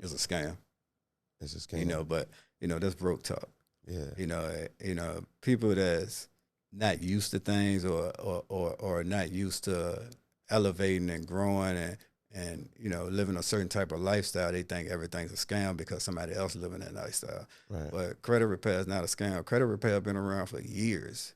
is a scam. It's a scam. But that's broke talk. Yeah. People that's not used to things or not used to elevating and growing and living a certain type of lifestyle, they think everything's a scam because somebody else living that lifestyle. Right. But credit repair is not a scam. Credit repair been around for years.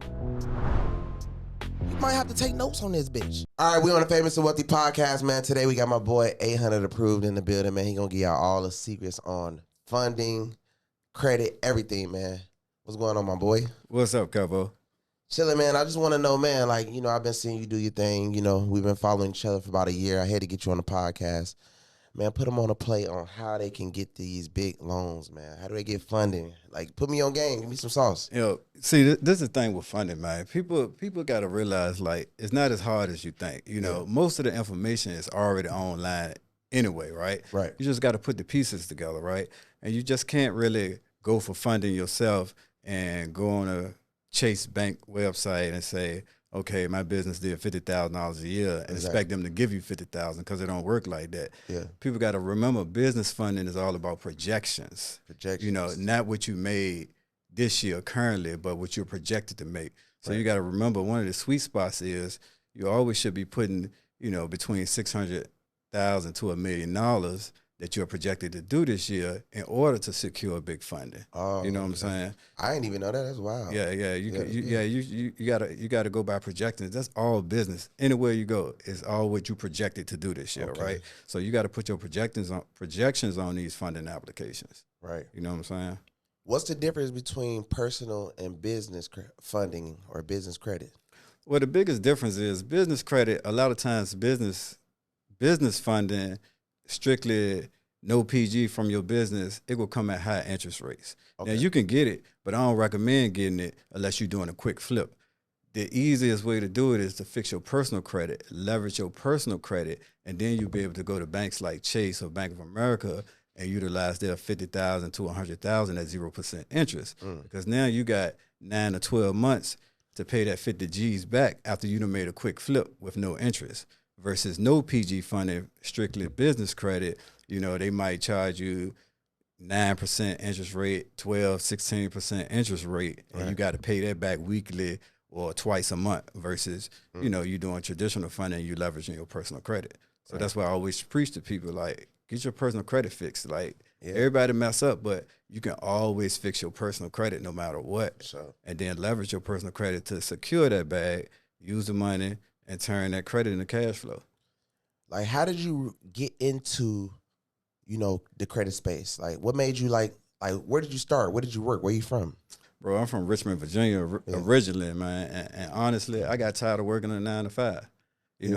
You might have to take notes on this bitch. All right, we on the Famous and Wealthy podcast, man. Today we got my boy 800 approved in the building, man. He gonna give y'all all the secrets on funding, credit, everything, man. What's going on, my boy? What's up, Kevo? Chilling, man. I just want to know, man, like, I've been seeing you do your thing. We've been following each other for about a year. I had to get you on the podcast. Man, put them on a plate on how they can get these big loans, man. How do they get funding? Like, put me on game. Give me some sauce. See, this is the thing with funding, man. People got to realize, like, it's not as hard as you think. Most of the information is already online anyway, right? Right. You just got to put the pieces together, right? And you just can't really go for funding yourself and go on a Chase Bank website and say, okay, my business did $50,000 a year and expect them to give you $50,000 because it don't work like that. Yeah. People got to remember business funding is all about projections. Not what you made this year currently, but what you're projected to make. So you got to remember one of the sweet spots is you always should be putting, between $600,000 to $1 million that you're projected to do this year in order to secure big funding. Oh, you know what I'm saying? I didn't even know that. That's wild. Yeah. You gotta go by projections. That's all business. Anywhere you go, it's all what you projected to do this year, right? So you got to put your projections on these funding applications. Right. You know what I'm saying? What's the difference between personal and business funding or business credit? Well, the biggest difference is business credit. A lot of times, business funding, strictly no PG from your business, it will come at high interest rates. Now, you can get it, but I don't recommend getting it unless you're doing a quick flip. The easiest way to do it is to fix your personal credit, leverage your personal credit, and then you'll be able to go to banks like Chase or Bank of America and utilize their $50,000 to $100,000 at 0% interest. Because now you got 9 to 12 months to pay that 50 G's back after you done made a quick flip with no interest. Versus no PG funding, strictly business credit, they might charge you 9% interest rate, 12, 16% interest rate, and you got to pay that back weekly or twice a month versus, you doing traditional funding, you leveraging your personal credit. So that's why I always preach to people, like, get your personal credit fixed. Like, everybody mess up, but you can always fix your personal credit no matter what. So. And then leverage your personal credit to secure that bag, use the money, and turn that credit into cash flow. Like, how did you get into, the credit space? Like, what made you like, where did you start? Where did you work? Where you from? Bro, I'm from Richmond, Virginia originally, man. And honestly, I got tired of working a 9 to 5.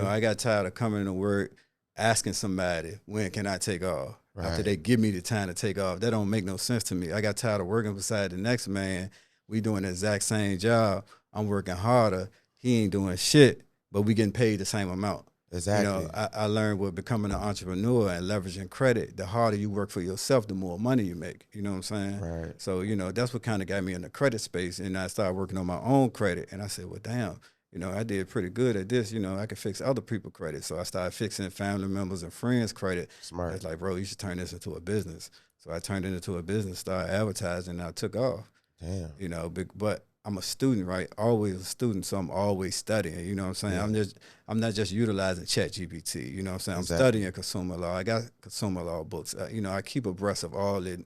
I got tired of coming to work, asking somebody, when can I take off? Right. After they give me the time to take off. That don't make no sense to me. I got tired of working beside the next man. We doing the exact same job. I'm working harder. He ain't doing shit, but we getting paid the same amount. Exactly. I learned with becoming an entrepreneur and leveraging credit, the harder you work for yourself, the more money you make. You know what I'm saying? Right. So, that's what kind of got me in the credit space. And I started working on my own credit. And I said, well, damn, I did pretty good at this. I could fix other people's credit. So I started fixing family members and friends' credit. Smart. It's like, bro, you should turn this into a business. So I turned it into a business, started advertising, and I took off. Damn. But I'm a student, right? Always a student, so I'm always studying. You know what I'm saying? Yeah. I'm not just utilizing ChatGPT. You know what I'm saying? Exactly. I'm studying consumer law. I got consumer law books. I keep abreast of all the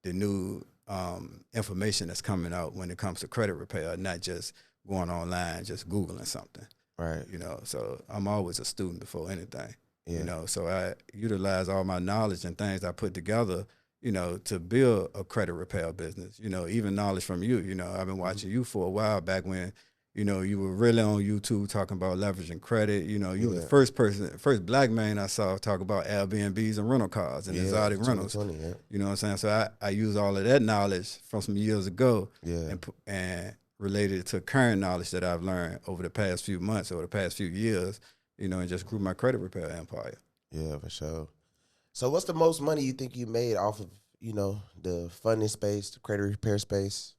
new information that's coming out when it comes to credit repair, not just going online, just Googling something. Right. So I'm always a student before anything. Yeah. So I utilize all my knowledge and things I put together, to build a credit repair business, even knowledge from you. I've been watching you for a while back when, you were really on YouTube talking about leveraging credit. You were the first black man I saw talk about Airbnbs and rental cars and exotic rentals. You know what I'm saying? So I use all of that knowledge from some years ago and related it to current knowledge that I've learned over the past few months, over the past few years, and just grew my credit repair empire. Yeah, for sure. So what's the most money you think you made off of, the funding space, the credit repair space?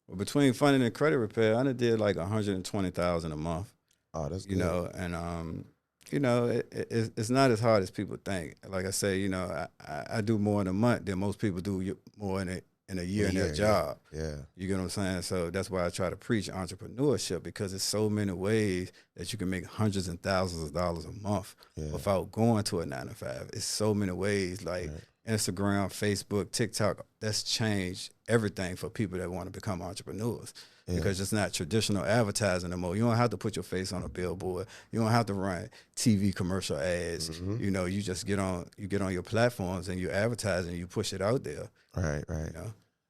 Well, between funding and credit repair, I done did like $120,000 a month. Oh, that's good. And It's not as hard as people think. Like I say, I do more in a month than most people do more in a year in their job. Yeah. You get what I'm saying? So that's why I try to preach entrepreneurship, because it's so many ways that you can make hundreds and thousands of dollars a month without going to a 9 to 5. It's so many ways, like Instagram, Facebook, TikTok. That's changed everything for people that want to become entrepreneurs. Because it's not traditional advertising anymore. You don't have to put your face on a billboard. You don't have to run TV commercial ads. You just get on your platforms and you advertise and you push it out there. Right.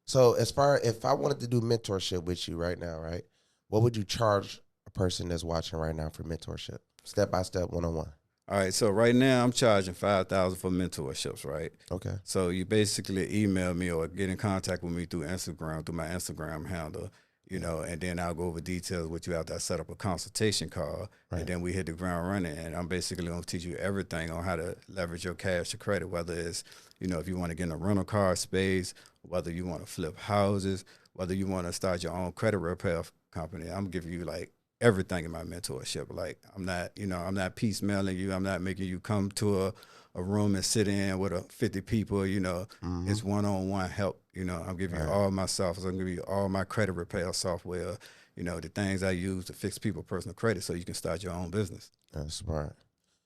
So if I wanted to do mentorship with you right now, right, what would you charge a person that's watching right now for mentorship? Step by step, one-on-one. All right, so right now I'm charging $5,000 for mentorships, right? Okay. So you basically email me or get in contact with me through Instagram, through my Instagram handle. And then I'll go over details with you after I set up a consultation call, and then we hit the ground running. And I'm basically going to teach you everything on how to leverage your cash to credit, whether it's, if you want to get in a rental car space, whether you want to flip houses, whether you want to start your own credit repair company. I'm giving you like everything in my mentorship. Like I'm not piecemealing you. I'm not making you come to a room and sit in with 50 people, It's one-on-one help. I'm giving you all my software. I'm giving you all my credit repair software, the things I use to fix people's personal credit so you can start your own business. That's smart.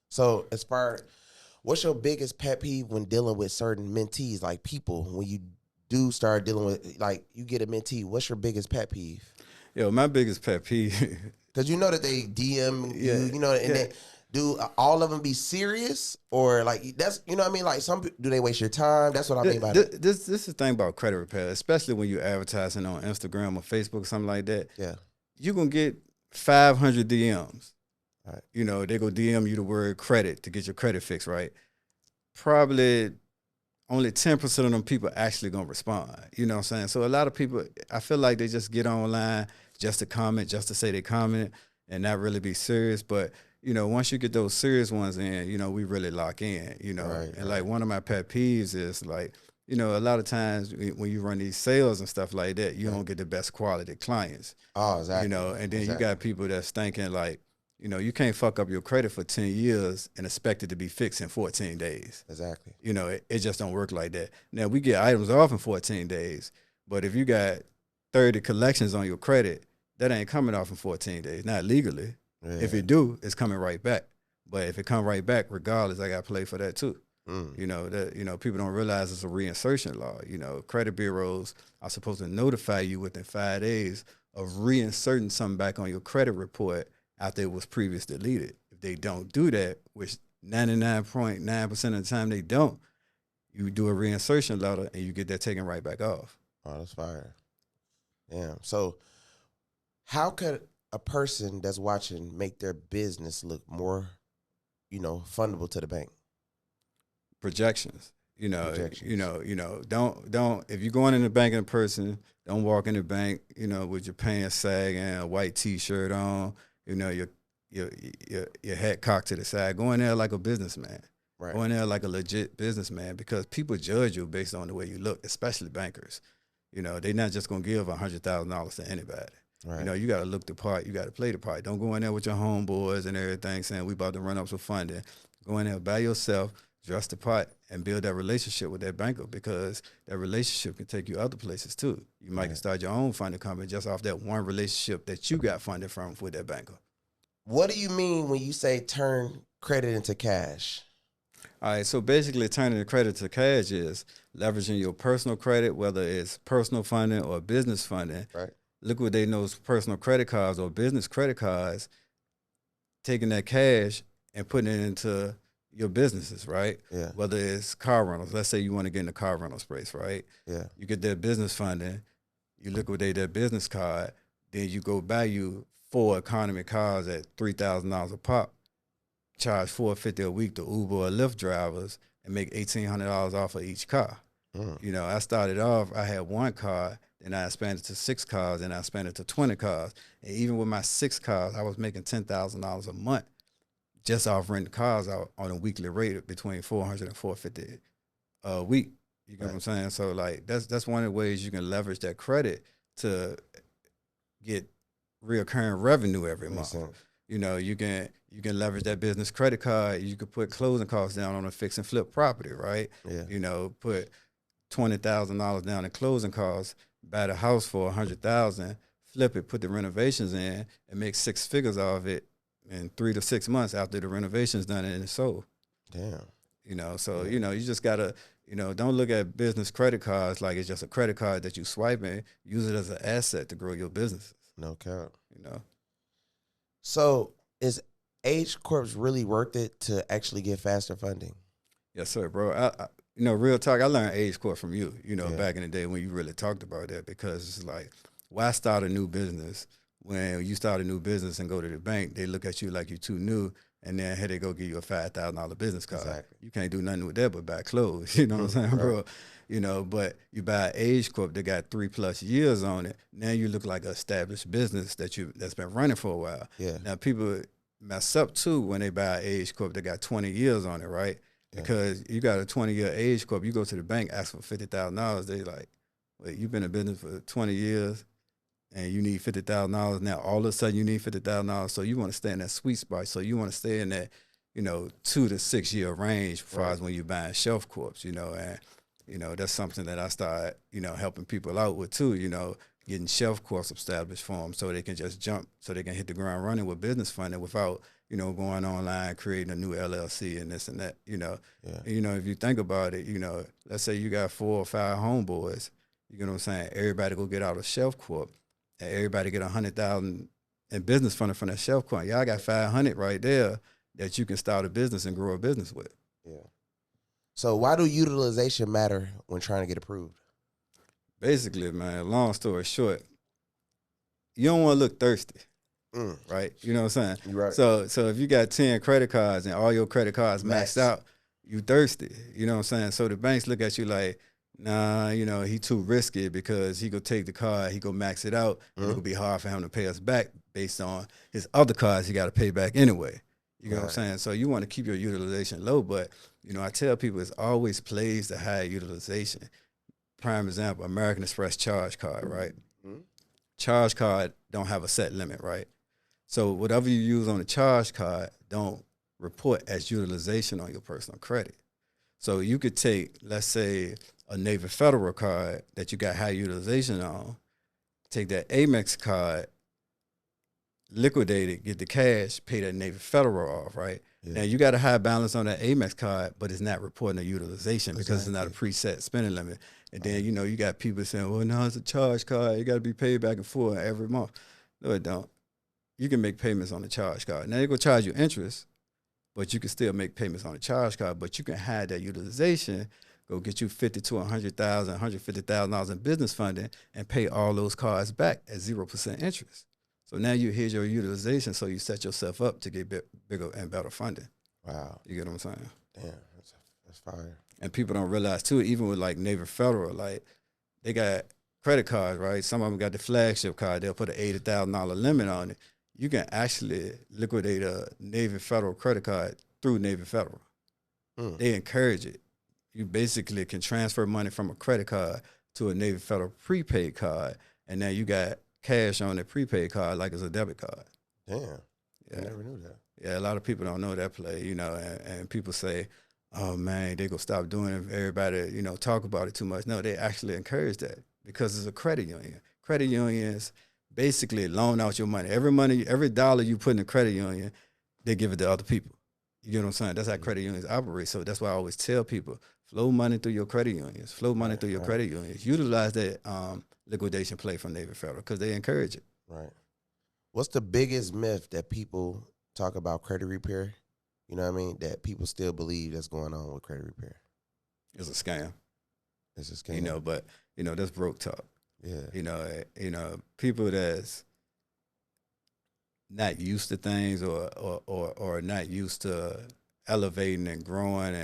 So what's your biggest pet peeve when dealing with certain mentees, like people, when you do start dealing with, like you get a mentee, what's your biggest pet peeve? My biggest pet peeve. Because that they DM you, and they do all of them be serious, or like that's what I mean? Like do they waste your time? That's what I mean by it. This is the thing about credit repair, especially when you're advertising on Instagram or Facebook or something like that. Yeah. You're going to get 500 DMs. Right. They go DM you the word credit to get your credit fixed, right? Probably only 10% of them people actually going to respond. You know what I'm saying? So a lot of people, I feel like they just get online just to comment, just to say they comment and not really be serious. But, once you get those serious ones in, we really lock in, And like one of my pet peeves is like, a lot of times when you run these sales and stuff like that, you don't get the best quality clients. Oh, exactly. And then you got people that's thinking like, you can't fuck up your credit for 10 years and expect it to be fixed in 14 days. Exactly. It just don't work like that. Now, we get items off in 14 days, but if you got 30 collections on your credit, that ain't coming off in 14 days, not legally. Yeah. If it do, it's coming right back. But if it come right back, regardless, I got to play for that too. People don't realize it's a reinsertion law. Credit bureaus are supposed to notify you within 5 days of reinserting something back on your credit report after it was previously deleted. If they don't do that, which 99.9% of the time they don't, you do a reinsertion letter and you get that taken right back off. Oh, that's fire. Damn. So how could a person that's watching make their business look more, fundable to the bank? Projections. Projections. Don't if you're going in the bank in person, don't walk in the bank, with your pants sagging, a white T-shirt on, your head cocked to the side. Go in there like a businessman. Right. Go in there like a legit businessman, because people judge you based on the way you look, especially bankers. They're not just gonna give $100,000 to anybody. Right. You got to look the part. You got to play the part. Don't go in there with your homeboys and everything saying we about to run up some funding. Go in there by yourself, dress the part, and build that relationship with that banker, because that relationship can take you other places too. You might start your own funding company just off that one relationship that you got funded from with that banker. What do you mean when you say turn credit into cash? All right, so basically turning the credit to cash is leveraging your personal credit, whether it's personal funding or business funding. Right. Liquidating those personal credit cards or business credit cards, taking that cash and putting it into your businesses, right? Yeah. Whether it's car rentals. Let's say you want to get in the car rental space, right? Yeah. You get that business funding, you liquidate that business card, then you go buy you 4 economy cars at $3,000 a pop, charge $450 a week to Uber or Lyft drivers, and make $1,800 off of each car. I started off, I had 1 car, and I expanded to 6 cars, and I expanded to 20 cars. And even with my 6 cars, I was making $10,000 a month just off renting cars out on a weekly rate between $400 and $450 a week. You know what I'm saying? So like that's one of the ways you can leverage that credit to get reoccurring revenue every month. You know, you can leverage that business credit card. You could put closing costs down on a fix and flip property, right? Yeah. You know, put $20,000 down in closing costs, buy the house for $100,000, flip it, put the renovations in, and make 6 figures off it in 3 to 6 months after the renovations done and it's sold. Damn. You know, so you know, you just gotta, you know, don't look at business credit cards like it's just a credit card that you swiping. Use it as an asset to grow your businesses. No cap. You know. So is H Corps really worth it to actually get faster funding? Yes, sir, bro. I you know, real talk. I learned Age Corp from you. You know, Yeah. back in the day when you really talked about that, because it's like, why start a new business when you start a new business and go to the bank? They look at you like you're too new. And then here they go give you a $5,000 business card. Exactly. You can't do nothing with that but buy clothes. You know what I'm saying, bro? You know, but you buy an Age Corp that got 3+ years on it. Now you look like an established business that's been running for a while. Yeah. Now people mess up too when they buy an Age Corp that got 20 years on it, right? Yeah. Because you got a 20-year Age Corp, you go to the bank, ask for $50,000. They like, wait, you've been in business for 20 years. And you need $50,000 now. All of a sudden, you need $50,000. So you want to stay in that sweet spot. So you want to stay in that, you know, 2 to 6 year range as far as when you're buying shelf corps. You know, and you know that's something that I started, you know, helping people out with too. You know, getting shelf corps established for them so they can just jump, so they can hit the ground running with business funding without, you know, going online creating a new LLC and this and that. You know, Yeah. and, you know, if you think about it, you know, let's say you got 4 or 5 homeboys. You know what I'm saying? Everybody go get out a shelf corp. And everybody get $100,000 in business funding from that shelf corp. Y'all got 500 right there that you can start a business and grow a business with. Yeah. So why do utilization matter when trying to get approved? Basically, man, long story short, you don't want to look thirsty, right? You know what I'm saying? You're right. So if you got 10 credit cards and all your credit cards maxed out, you thirsty. You know what I'm saying? So the banks look at you like, nah, you know, he too risky because he go take the card, he go max it out, and it'll be hard for him to pay us back based on his other cards he got to pay back anyway. You know what I'm saying? So you want to keep your utilization low, but, you know, I tell people it's always plays the high utilization. Prime example, American Express charge card, right? Charge card don't have a set limit, right? So whatever you use on the charge card don't report as utilization on your personal credit. So you could take, let's say, a Navy Federal card that you got high utilization on, take that Amex card, liquidate it, get the cash, pay that Navy Federal off, right? Yeah. Now you got a high balance on that Amex card, but it's not reporting the utilization because it's not a preset spending limit. And then, you know, you got people saying, well, no, it's a charge card. You got to be paid back and forth every month. No, it don't. You can make payments on the charge card. Now they're going to charge you interest, but you can still make payments on the charge card, but you can hide that utilization, go get you $50,000 to $100,000, $150,000 in business funding and pay all those cards back at 0% interest. So now here's your utilization, so you set yourself up to get bigger and better funding. Wow. You get what I'm saying? Damn, that's fire. And people don't realize too, even with like Navy Federal, like they got credit cards, right? Some of them got the flagship card. They'll put an $80,000 limit on it. You can actually liquidate a Navy Federal credit card through Navy Federal. They encourage it. You basically can transfer money from a credit card to a Navy Federal prepaid card, and now you got cash on the prepaid card like it's a debit card. Damn. Yeah. I never knew that. Yeah, a lot of people don't know that play, you know, and people say, oh, man, they going to stop doing it if everybody, you know, talk about it too much. No, they actually encourage that because it's a credit union. Credit unions basically loan out your money. Every dollar you put in a credit union, they give it to other people. You get what I'm saying? That's how credit unions operate. So that's why I always tell people, flow money through your credit unions. Flow money through your credit unions. Utilize that liquidation play from Navy Federal because they encourage it. Right. What's the biggest myth that people talk about credit repair? You know what I mean? That people still believe that's going on with credit repair. It's a scam. It's a scam. You know, but, you know, that's broke talk. Yeah. You know, people that's not used to things or not used to elevating and growing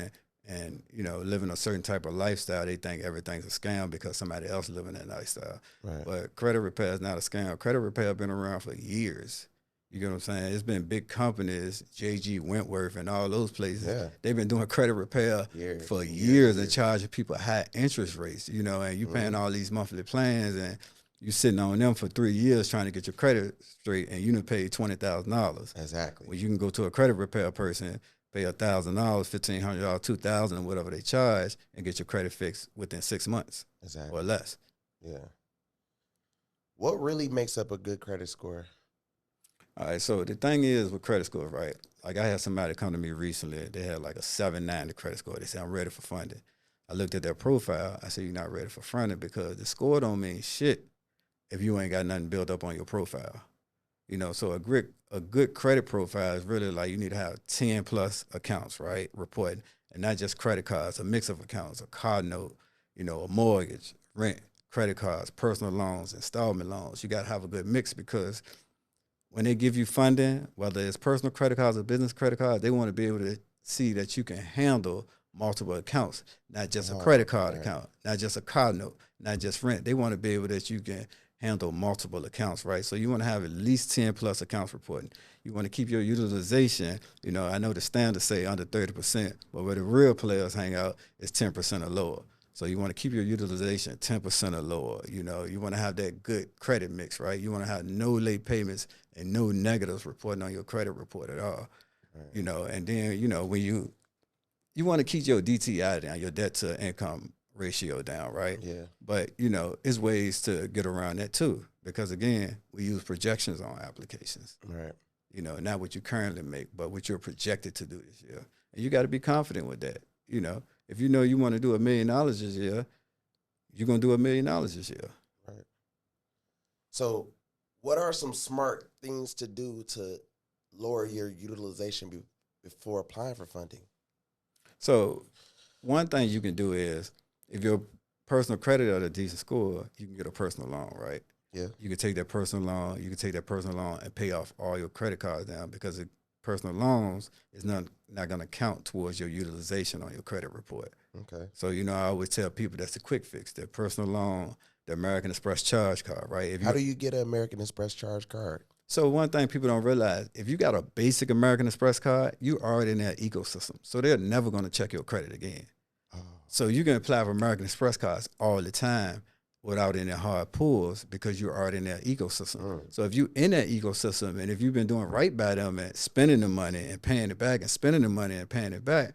and you know, living a certain type of lifestyle, they think everything's a scam because somebody else living that lifestyle. Right. But credit repair is not a scam. Credit repair been around for years. You get what I'm saying? It's been big companies, JG Wentworth and all those places. Yeah. They've been doing credit repair for years and charging people high interest rates, you know, and you paying all these monthly plans and You sitting on them for 3 years trying to get your credit straight, and you done paid $20,000. Exactly. Well, you can go to a credit repair person, pay $1,000, $1,500, $2,000, whatever they charge, and get your credit fixed within 6 months or less. Yeah. What really makes up a good credit score? All right, so the thing is with credit score, right? Like I had somebody come to me recently. They had like a 790 credit score. They said, I'm ready for funding. I looked at their profile. I said, you're not ready for funding because the score don't mean shit if you ain't got nothing built up on your profile. You know, so a good credit profile is really like you need to have 10 plus accounts, right? Reporting, and not just credit cards, a mix of accounts, a card note, you know, a mortgage, rent, credit cards, personal loans, installment loans. You got to have a good mix because when they give you funding, whether it's personal credit cards or business credit cards, they want to be able to see that you can handle multiple accounts, not just a credit card account, not just a card note, not just rent. They want to be able that you can handle multiple accounts, right? So you want to have at least 10 plus accounts reporting. You want to keep your utilization, you know, I know the standards say under 30%, but where the real players hang out is 10% or lower. So you want to keep your utilization 10% or lower. You know, you want to have that good credit mix, right? You want to have no late payments and no negatives reporting on your credit report at all. Right. You know, and then, you know, when you want to keep your DTI down, your debt to income ratio down, right? Yeah. But, you know, there's ways to get around that too. Because again, we use projections on applications. Right. You know, not what you currently make, but what you're projected to do this year. And you got to be confident with that. You know, if you know you want to do $1 million this year, you're going to do $1 million this year. Right. So what are some smart things to do to lower your utilization before applying for funding? So one thing you can do is, if your personal credit at a decent score, you can get a personal loan, right? Yeah. You can take that personal loan. You can take that personal loan and pay off all your credit cards down because the personal loans is not going to count towards your utilization on your credit report. Okay. So, you know, I always tell people that's a quick fix. Their personal loan, the American Express charge card, right? How do you get an American Express charge card? So one thing people don't realize, if you got a basic American Express card, you already in that ecosystem. So they're never going to check your credit again. So you can apply for American Express cards all the time without any hard pulls because you're already in that ecosystem. So if you're in that ecosystem and if you've been doing right by them and spending the money and paying it back and spending the money and paying it back,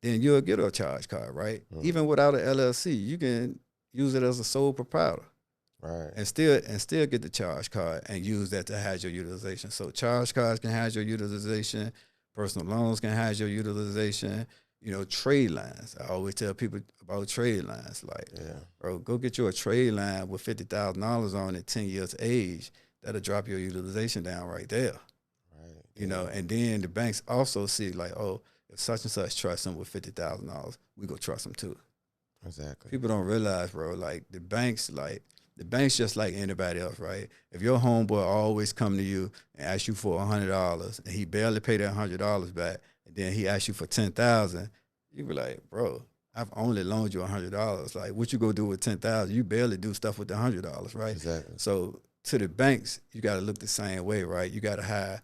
then you'll get a charge card, right? Even without an LLC, you can use it as a sole proprietor. Right. And still get the charge card and use that to hide your utilization. So charge cards can hide your utilization, personal loans can hide your utilization. You know, trade lines. I always tell people about trade lines. Like, bro, go get you a trade line with $50,000 on it, 10 years age. That'll drop your utilization down right there. Right. You know, and then the banks also see like, oh, if such and such trust them with $50,000, we go trust them too. Exactly. People don't realize, bro. Like the banks just like anybody else, right? If your homeboy always come to you and ask you for $100 and he barely paid that $100 back, and then he asks you for $10,000, you be like, bro, I've only loaned you $100. Like, what you go do with $10,000? You barely do stuff with the $100, right? Exactly. So to the banks, you got to look the same way, right? You got to have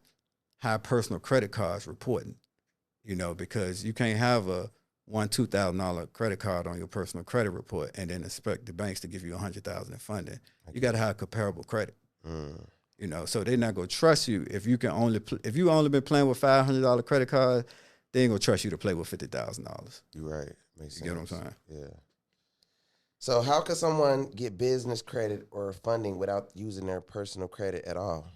high personal credit cards reporting, you know, because you can't have a $2,000 credit card on your personal credit report and then expect the banks to give you $100,000 in funding. You got to have comparable credit. You know, so they're not gonna trust you if you only been playing with $500 credit cards. They ain't gonna trust you to play with $50,000. You're right. Makes sense. You get what I'm saying? Yeah. So how can someone get business credit or funding without using their personal credit at all?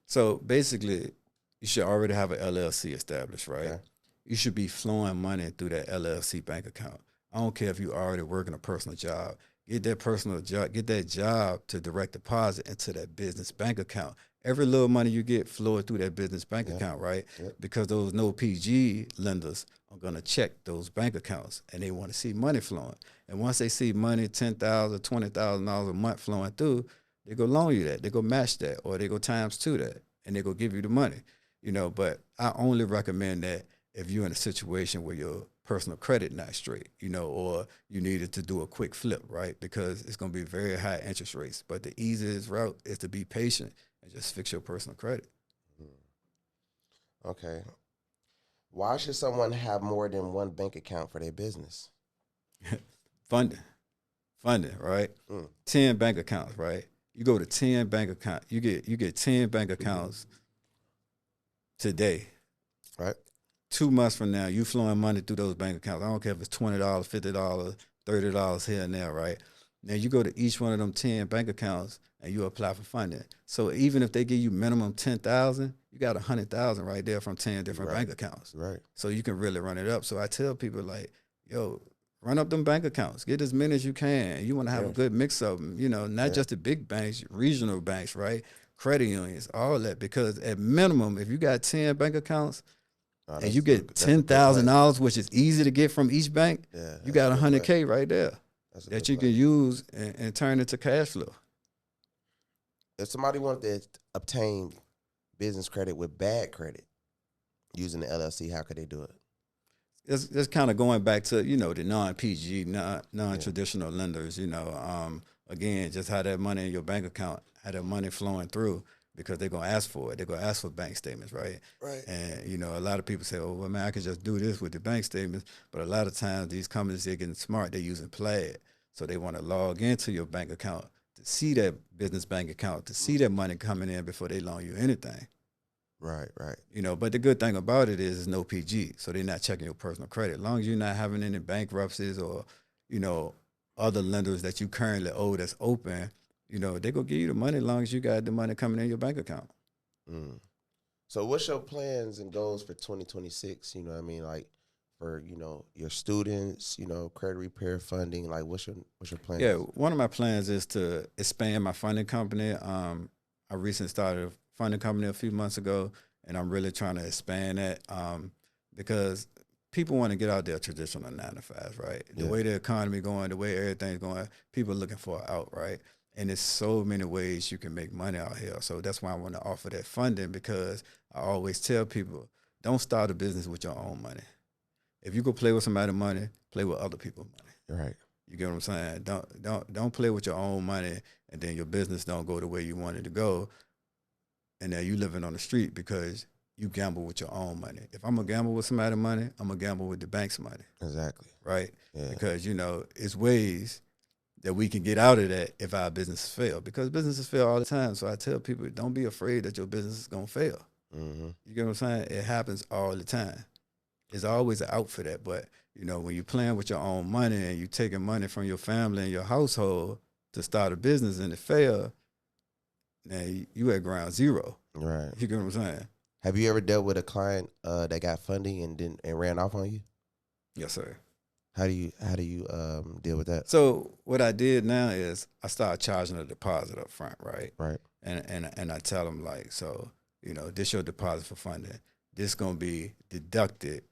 So basically, you should already have an LLC established, right? Okay. You should be flowing money through that LLC bank account. I don't care if you already working a personal job. Get that job to direct deposit into that business bank account. Every little money you get, flow it through that business bank account, right? Because those no PG lenders are gonna check those bank accounts and they want to see money flowing. And once they see money, $10,000, $20,000 a month flowing through, they go loan you that, they go match that, or they go times two that, and they go give you the money. You know, but I only recommend that if you're in a situation where your personal credit not straight, you know, or you needed to do a quick flip, right? Because it's going to be very high interest rates. But the easiest route is to be patient and just fix your personal credit. Okay. Why should someone have more than one bank account for their business? Funding, right? 10 bank accounts, right? You go to 10 bank account. You get 10 bank accounts today. Right. 2 months from now, you flowing money through those bank accounts. I don't care if it's $20, $50, $30 here and there, right? Now you go to each one of them 10 bank accounts and you apply for funding. So even if they give you minimum 10,000, you got 100,000 right there from 10 different bank accounts. Right. So you can really run it up. So I tell people like, yo, run up them bank accounts. Get as many as you can. You want to have a good mix of them. You know, not just the big banks, regional banks, right? Credit unions, all that. Because at minimum, if you got 10 bank accounts, and you get $10,000, which is easy to get from each bank, you got $100K right there that you can use and turn into cash flow. If somebody wanted to obtain business credit with bad credit using the LLC, how could they do it? It's kind of going back to, you know, the non-PG, non-traditional lenders, you know, again, just how that money in your bank account, how that money flowing through, because they're going to ask for it. They're going to ask for bank statements, right? Right. And, you know, a lot of people say, oh, well, man, I can just do this with the bank statements. But a lot of times these companies, they're getting smart. They're using Plaid. So they want to log into your bank account to see that business bank account, to see that money coming in before they loan you anything. Right, right. You know, but the good thing about it is it's no PG. So they're not checking your personal credit. As long as you're not having any bankruptcies or, you know, other lenders that you currently owe that's open, you know, they gonna give you the money as long as you got the money coming in your bank account. So what's your plans and goals for 2026? You know what I mean? Like for, you know, your students, you know, credit repair funding, like what's your plan? Yeah, one of my plans is to expand my funding company. I recently started a funding company a few months ago, and I'm really trying to expand that because people want to get out there traditional 9 to 5, right? The way the economy going, the way everything's going, people are looking for an out, right? And there's so many ways you can make money out here. So that's why I want to offer that funding, because I always tell people, don't start a business with your own money. If you go play with somebody's money, play with other people's money. Right. You get what I'm saying? Don't play with your own money and then your business don't go the way you want it to go. And now you living on the street because you gamble with your own money. If I'm gonna gamble with somebody's money, I'm gonna gamble with the bank's money. Exactly. Right? Yeah. Because, you know, it's ways that we can get out of that if our businesses fail, because businesses fail all the time. So I tell people, don't be afraid that your business is going to fail. You get what I'm saying? It happens all the time. There's always an out for that. But, you know, when you're playing with your own money and you're taking money from your family and your household to start a business and it fail, now you at ground zero. Right. You get what I'm saying? Have you ever dealt with a client that got funding and ran off on you? Yes, sir. How do you deal with that? So what I did now is I started charging a deposit up front, right? Right. And I tell them, like, so, you know, this your deposit for funding. This gonna be deducted,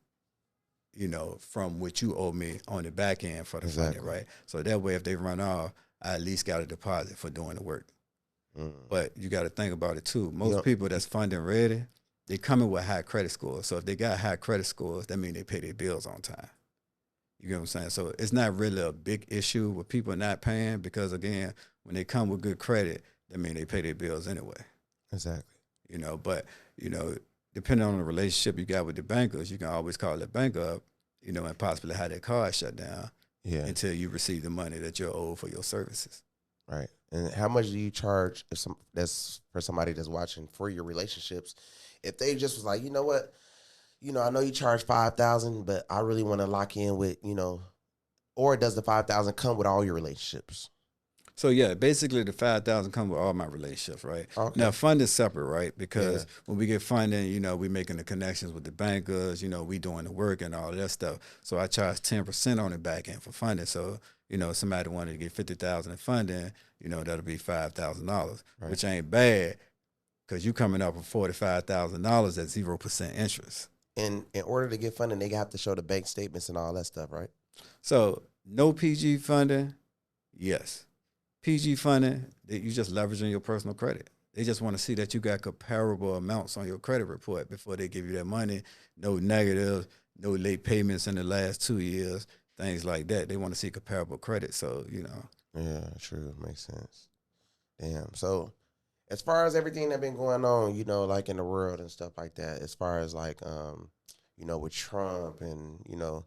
you know, from what you owe me on the back end for the funding, right? So that way, if they run off, I at least got a deposit for doing the work. But you got to think about it too. Most people that's funding ready, they come in with high credit scores. So if they got high credit scores, that means they pay their bills on time. You get what I'm saying? So it's not really a big issue with people not paying, because, again, when they come with good credit, that means they pay their bills anyway. Exactly. You know, but, you know, depending on the relationship you got with the bankers, you can always call the bank up, you know, and possibly have their card shut down until you receive the money that you're owed for your services. Right. And how much do you charge that's for somebody that's watching for your relationships? If they just was like, you know what? You know, I know you charge $5,000, but I really want to lock in with, you know, or does the $5,000 come with all your relationships? So yeah, basically the $5,000 come with all my relationships, right? Okay. Now funding's separate, right? Because when we get funding, you know, we making the connections with the bankers, you know, we doing the work and all of that stuff. So I charge 10% on the back end for funding. So, you know, somebody wanted to get $50,000 in funding, you know, that'll be $5,000, which ain't bad, because you coming up with $45,000 at 0% interest. And in order to get funding, they have to show the bank statements and all that stuff, right? So no PG funding, yes. PG funding, you just leveraging your personal credit. They just want to see that you got comparable amounts on your credit report before they give you that money. No negatives, no late payments in the last 2 years, things like that. They want to see comparable credit. So, you know. Yeah, true. Makes sense. Damn. So as far as everything that's been going on, you know, like in the world and stuff like that, as far as like, you know, with Trump and, you know,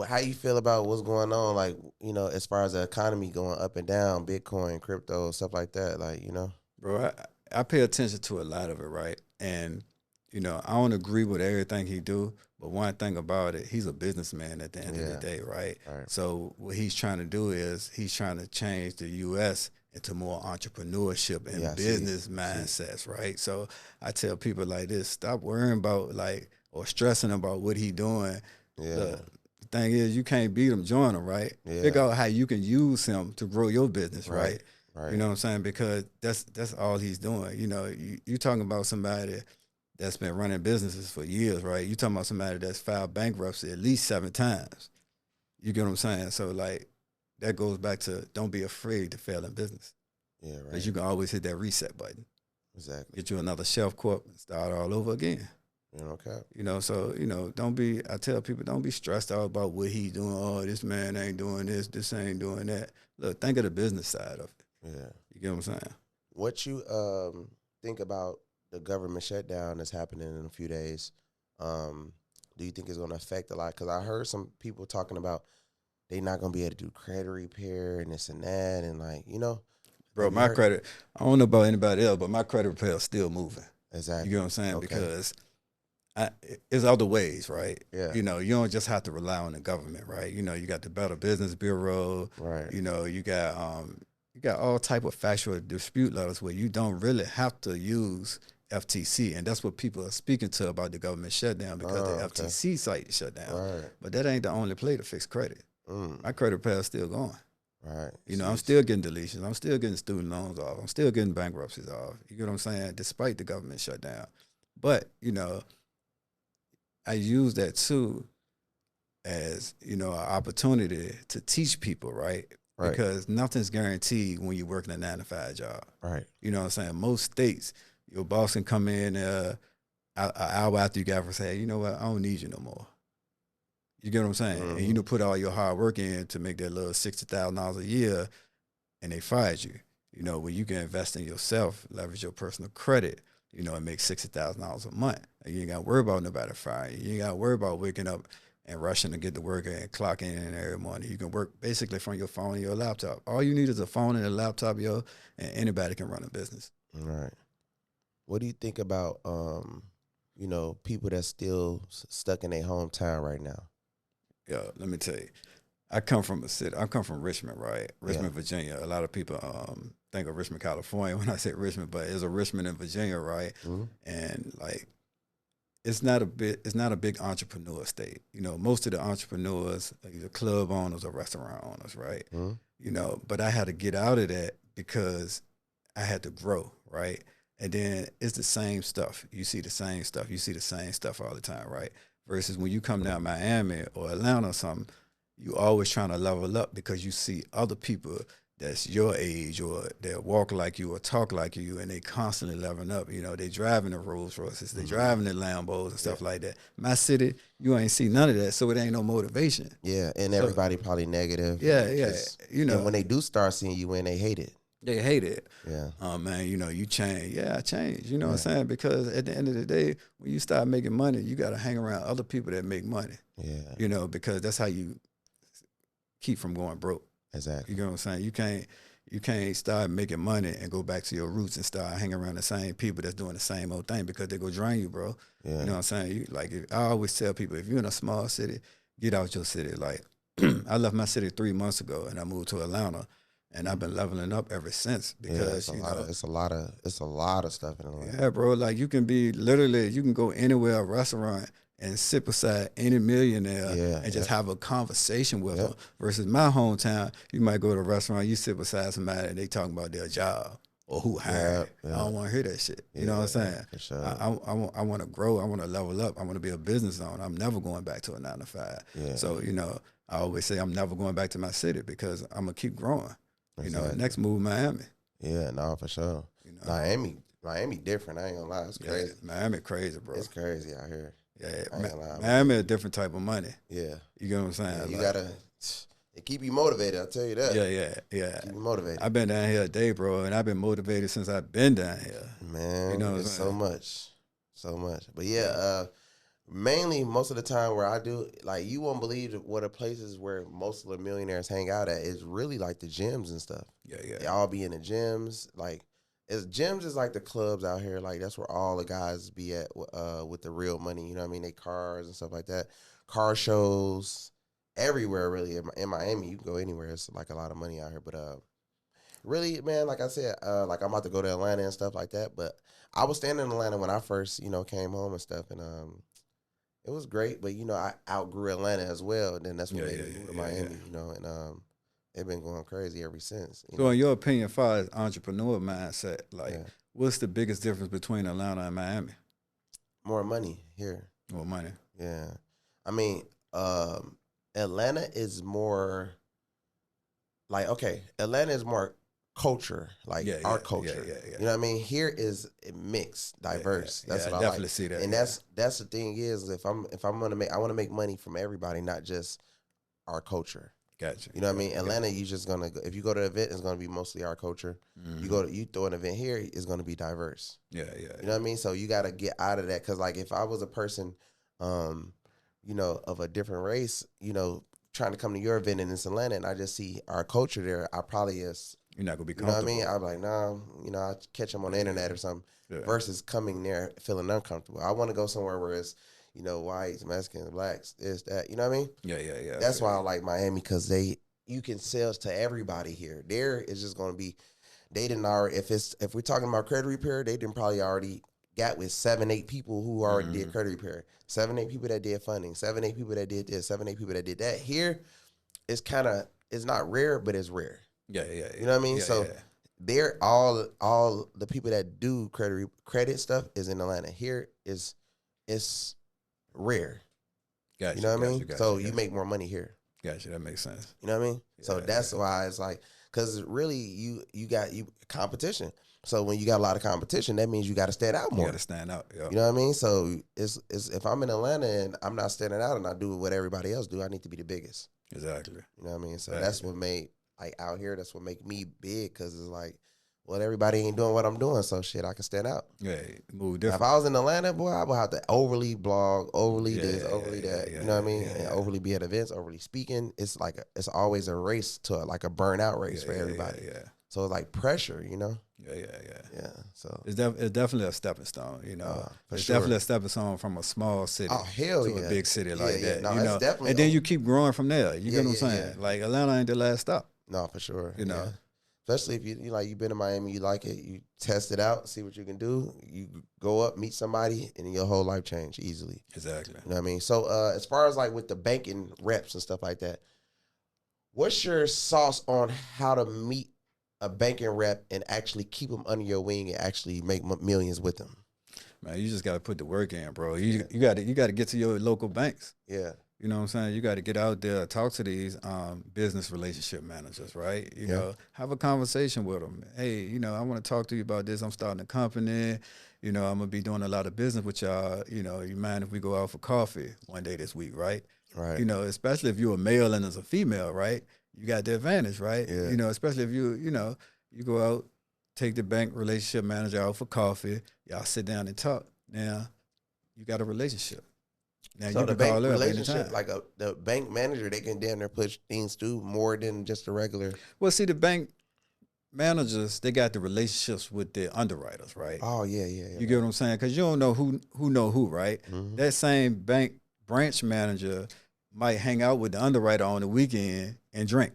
how you feel about what's going on? Like, you know, as far as the economy going up and down, Bitcoin, crypto, stuff like that. Like, you know, Bro, I pay attention to a lot of it, right? And I don't agree with everything he do, but one thing about it, he's a businessman at the end of the day, right? Right. So what he's trying to do is he's trying to change the U.S. into more entrepreneurship and business mindsets, right? So I tell people like this: stop worrying about or stressing about what he doing. Yeah. The thing is, you can't beat him, join him, right? Yeah. Figure out how you can use him to grow your business, right? Right. You know what I'm saying? Because that's all he's doing. You talking about somebody that's been running businesses for years, right? You talking about somebody that's filed bankruptcy at least 7 times. You get what I'm saying? So that goes back to don't be afraid to fail in business. Yeah, right. Because you can always hit that reset button. Exactly. Get you another shelf corp and start all over again. Okay. So I tell people don't be stressed out about what he's doing. Oh, this man ain't doing this ain't doing that. Look, think of the business side of it. Yeah. You get what I'm saying? What you think about the government shutdown that's happening in a few days? Do you think it's going to affect a lot? Because I heard some people talking about they not going to be able to do credit repair and this and that, and Bro, my credit, I don't know about anybody else, but my credit repair is still moving. Exactly. You get what I'm saying? Okay. Because it's other ways, right? Yeah. You don't just have to rely on the government, right? You got the Better Business Bureau. Right. You got all type of factual dispute letters where you don't really have to use FTC, and that's what people are speaking to about the government shutdown because the FTC site shut down. Right. But that ain't the only play to fix credit. My credit repair is still going. Right. I'm still getting deletions. I'm still getting student loans off. I'm still getting bankruptcies off. You get what I'm saying? Despite the government shutdown. But, I use that too as, an opportunity to teach people, right? Because nothing's guaranteed when you're working a 9-to-5 job. Right. You know what I'm saying? Most states, your boss can come in an hour after you got for say, you know what, I don't need you no more. You get what I'm saying? Mm-hmm. And put all your hard work in to make that little $60,000 a year, and they fired you. Where you can invest in yourself, leverage your personal credit, and make $60,000 a month. And you ain't got to worry about nobody firing you. You ain't got to worry about waking up and rushing to get to work and clocking in every morning. You can work basically from your phone and your laptop. All you need is a phone and a laptop, and anybody can run a business. Right. What do you think about, people that's still stuck in their hometown right now? Yeah, let me tell you. I come from a city. I come from Richmond, right? Richmond, Virginia. A lot of people think of Richmond, California when I say Richmond, but it's a Richmond in Virginia, right? Mm-hmm. And it's not a big entrepreneur state. Most of the entrepreneurs are either club owners or restaurant owners, right? Mm-hmm. But I had to get out of that because I had to grow, right? And then it's the same stuff. You see the same stuff. You see the same stuff all the time, right? Versus when you come down Miami or Atlanta or something, you always trying to level up because you see other people that's your age or that walk like you or talk like you, and they constantly leveling up. They driving the Rolls Royces, they driving the Lambos and stuff like that. My city, you ain't see none of that, so it ain't no motivation. Yeah, and everybody probably negative. Yeah. And when they do start seeing you win, they hate it. They hate it. Yeah. Man, you change. Yeah, I change. You know what I'm saying? Because at the end of the day, when you start making money, you got to hang around other people that make money. Yeah. Because that's how you keep from going broke. Exactly. You know what I'm saying? You can't start making money and go back to your roots and start hanging around the same people that's doing the same old thing because they go drain you, bro. Yeah. You know what I'm saying? I always tell people, if you're in a small city, get out your city. I left my city 3 months ago and I moved to Atlanta. And I've been leveling up ever since because it's a lot of stuff in Atlanta. Yeah, bro. You can you can go anywhere, a restaurant, and sit beside any millionaire and just have a conversation with them. Versus my hometown, you might go to a restaurant, you sit beside somebody, and they talking about their job or who hired. I don't want to hear that shit. You know what I'm saying? For sure. I want to grow. I want to level up. I want to be a business owner. I'm never going back to a 9-to-5. Yeah. So I always say I'm never going back to my city because I'm gonna keep growing. Next move, Miami. Yeah, no, for sure. Miami different. I ain't gonna lie, it's crazy. Miami crazy, bro. It's crazy out here. Yeah, Miami a different type of money. Yeah, you get what I'm saying. You gotta. It keep you motivated. I'll tell you that. Yeah. Keep you motivated. I've been down here a day, bro, and I've been motivated since I've been down here. Man, it's so much. But Mainly, most of the time where I do, like, you won't believe what the places where most of the millionaires hang out at is really like the gyms and stuff. Yeah. They all be in the gyms. Like, gyms is like the clubs out here. Like, that's where all the guys be at with the real money. You know what I mean? They cars and stuff like that. Car shows everywhere, really. In Miami, you can go anywhere. It's like a lot of money out here. But really, man, like I said, like I'm about to go to Atlanta and stuff like that. But I was staying in Atlanta when I first, came home and stuff. And it was great, but I outgrew Atlanta as well. And then that's what made me move to Miami, and it's been going crazy ever since. So, in your opinion, as far as entrepreneur mindset, like, what's the biggest difference between Atlanta and Miami? More money here. More money. Yeah, I mean, Atlanta is more like Atlanta is more culture, like our culture. You know what I mean? Here is mixed, diverse. That's what I definitely like. see that. And that's the thing is, if I'm gonna make, I want to make money from everybody, not just our culture. Gotcha. You know what I mean? Atlanta, you just gonna go, if you go to an event, it's gonna be mostly our culture. Mm-hmm. You throw an event here, it's gonna be diverse. Yeah. You know what I mean? So you gotta get out of that, because like if I was a person, of a different race, trying to come to your event in Atlanta, and I just see our culture there, I probably is. You're not gonna be comfortable. You know what I mean? I'm like, nah, I catch them on the internet or something. Yeah. Versus coming there feeling uncomfortable. I want to go somewhere where it's, whites, Mexicans, blacks, this, that. You know what I mean? Yeah. That's why I like Miami, because you can sell to everybody here. There is just gonna be, they didn't already, if we're talking about credit repair, they didn't probably already got with 7-8 people who already did credit repair, 7-8 people that did funding, 7-8 people that did this, 7-8 people that did that. Here, it's not rare, but it's rare. Yeah. You know what I mean? They're all the people that do credit stuff is in Atlanta. Here it's rare. Gotcha. You know what I mean? So you make more money here. Gotcha. That makes sense. You know what I mean? So that's why it's like, because really you got competition. So when you got a lot of competition, that means you got to stand out more. You got to stand out. Yep. You know what I mean? So it's if I'm in Atlanta and I'm not standing out and I do what everybody else do, I need to be the biggest. Exactly. You know what I mean? So that's what made, like, out here, that's what make me big, because it's like, well, everybody ain't doing what I'm doing, so shit, I can stand out. Yeah, move different. If I was in Atlanta, boy, I would have to overly blog, overly this, overly that. You know what I mean? And overly be at events, overly speaking. It's like it's always a race to like a burnout race for everybody. Yeah. So it's like pressure, Yeah. So it's definitely a stepping stone, It's definitely a stepping stone from a small city to a big city like that. No, it's definitely, and then you keep growing from there. You get what I'm saying? Yeah. Like, Atlanta ain't the last stop. No, for sure. You know. Especially if you've been in Miami, you like it, you test it out, see what you can do. You go up, meet somebody, and your whole life change easily. Exactly. You know what I mean? So as far as like with the banking reps and stuff like that, what's your sauce on how to meet a banking rep and actually keep them under your wing and actually make millions with them? Man, you just got to put the work in, bro. You got to get to your local banks. Yeah. You know what I'm saying? You got to get out there, talk to these business relationship managers, right? You know, have a conversation with them. Hey, I want to talk to you about this. I'm starting a company. I'm going to be doing a lot of business with y'all. You mind if we go out for coffee one day this week, right? Right. Especially if you're a male and as a female, right? You got the advantage, right? Yeah. Especially if you go out, take the bank relationship manager out for coffee. Y'all sit down and talk. Now, you got a relationship. Now, so you the can bank relationship, like the bank manager, they can damn near push things through more than just a regular. Well, see, the bank managers, they got the relationships with the underwriters, right? Oh, yeah. You get what I'm saying? Because you don't know who know who, right? Mm-hmm. That same bank branch manager might hang out with the underwriter on the weekend and drink.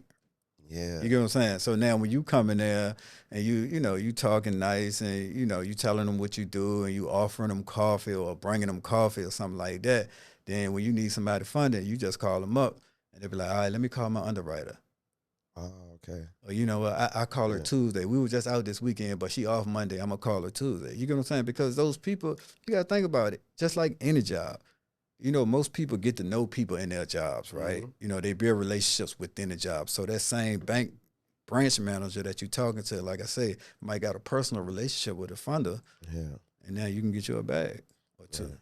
Yeah. You get what I'm saying? So now when you come in there and you talking nice and, you telling them what you do and you offering them coffee or bringing them coffee or something like that, then when you need somebody funding, you just call them up and they'll be like, all right, let me call my underwriter. Oh, okay. Or, I call her Tuesday. We were just out this weekend, but she off Monday. I'm going to call her Tuesday. You get what I'm saying? Because those people, you got to think about it, just like any job. Most people get to know people in their jobs, right? Mm-hmm. They build relationships within the job. So that same bank branch manager that you're talking to, like I say, might got a personal relationship with a funder. Yeah. And now you can get you a bag or two,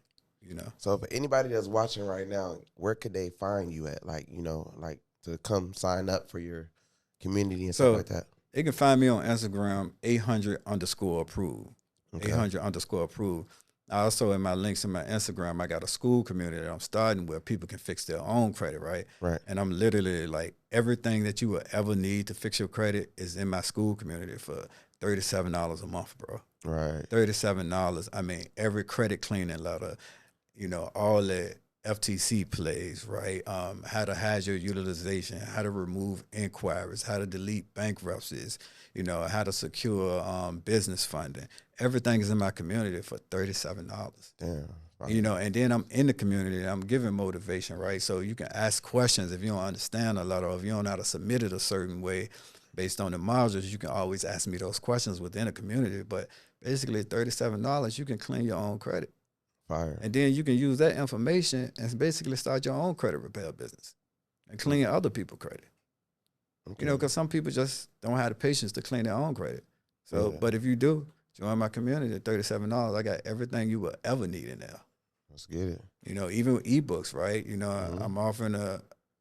So for anybody that's watching right now, where could they find you at? Like, like to come sign up for your community and stuff like that? They can find me on Instagram, 800_approved. Okay. 800_approved. Also, in my links in my Instagram, I got a school community that I'm starting where people can fix their own credit, right? Right. And I'm literally like, everything that you will ever need to fix your credit is in my school community for $37 a month, bro. Right. $37. I mean, every credit cleaning letter, all the FTC plays, right? How to hide your utilization, how to remove inquiries, how to delete bankruptcies, how to secure business funding. Everything is in my community for $37. Damn. And then I'm in the community. I'm giving motivation, right? So you can ask questions if you don't understand a lot, or if you don't know how to submit it a certain way based on the modules. You can always ask me those questions within the community. But basically, $37, you can clean your own credit. Fire. And then you can use that information and basically start your own credit repair business and clean other people's credit. Okay. Because some people just don't have the patience to clean their own credit. So, Yeah. But if you do, join my community at $37. I got everything you will ever need in there. Let's get it. Even with ebooks, right?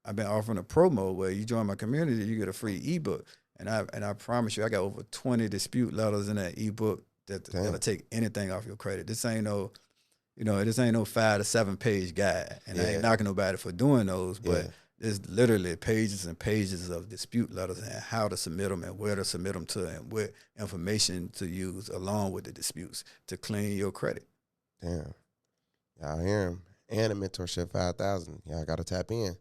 I've been offering a promo where you join my community, you get a free ebook. And I promise you, I got over 20 dispute letters in that ebook that'll take anything off your credit. This ain't no 5 to 7 page guide. And I ain't knocking nobody for doing those, but there's literally pages and pages of dispute letters and how to submit them and where to submit them to and what information to use along with the disputes to clean your credit. Damn. Y'all hear him. And a Mentorship 5,000. Y'all got to tap in.